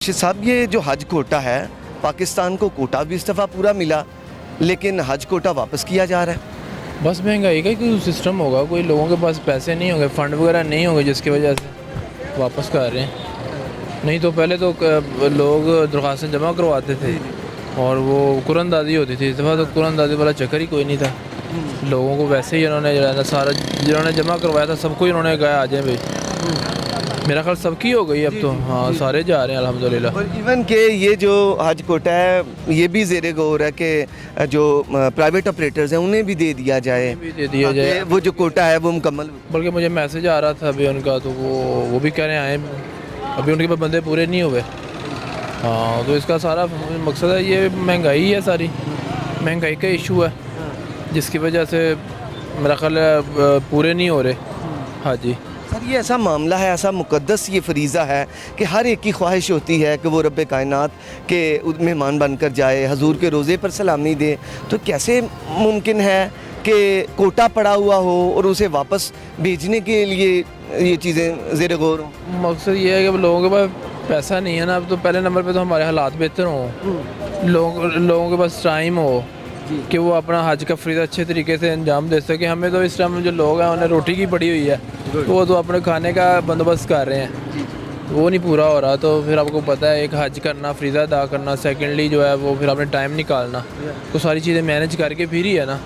साहब ये जो हज कोटा है, पाकिस्तान को कोटा भी इस दफ़ा पूरा मिला, लेकिन हज कोटा वापस किया जा रहा है। बस महंगाई का कोई सिस्टम होगा, कोई लोगों के पास पैसे नहीं होंगे, फ़ंड वगैरह नहीं होंगे, जिसकी वजह से वापस कर रहे हैं। नहीं तो पहले तो लोग दरख्वास्तें जमा करवाते थे और वो कुरानदाजी होती थी। इस दफ़ा तो कुरानदाजी वाला चक्कर ही कोई नहीं था। लोगों को वैसे ही इन्होंने जो है ना सारा जिन्होंने जमा करवाया था सबको इन्होंने कहा आ जाए भाई। मेरा ख्याल सबकी हो गई अब तो। हाँ, सारे जा रहे हैं अल्हम्दुलिल्लाह। और इवन के ये जो हज कोटा है ये भी ज़ेरे गौर है कि जो प्राइवेट ऑपरेटर्स हैं उन्हें भी दे दिया जाए, भी दे दिया जाए। वो जो कोटा है वो मुकम्मल। बल्कि मुझे मैसेज आ रहा था अभी उनका, तो वो भी कह रहे हैं आए, अभी उनके पास बंदे पूरे नहीं हुए। हाँ, तो इसका सारा मकसद है ये महंगाई है, सारी महंगाई का इशू है जिसकी वजह से मेरा ख्याल है पूरे नहीं हो रहे। हाँ जी सर, ये ऐसा मामला है, ऐसा मुक़द्दस ये फरीज़ा है कि हर एक की ख्वाहिश होती है कि वो रब कायनात के मेहमान बनकर जाए, हजूर के रोज़े पर सलामी दे। तो कैसे मुमकिन है कि कोटा पड़ा हुआ हो और उसे वापस भेजने के लिए ये चीज़ें ज़ेरे गौर हों? मकसद ये है कि लोगों के पास पैसा नहीं है ना। अब तो पहले नंबर पे तो हमारे हालात बेहतर हों, लोगों के पास टाइम हो कि वो अपना हज का फ़रीज़ा अच्छे तरीके से अंजाम दे सके। हमें तो इस टाइम जो लोग हैं उन्हें रोटी की पड़ी हुई है, तो वो तो अपने खाने का बंदोबस्त कर रहे हैं, वो नहीं पूरा हो रहा। तो फिर आपको पता है एक हज करना, फ़रीज़ा अदा करना, सेकेंडली जो है वो फिर आपने टाइम निकालना, तो सारी चीज़ें मैनेज करके फिर ही है ना।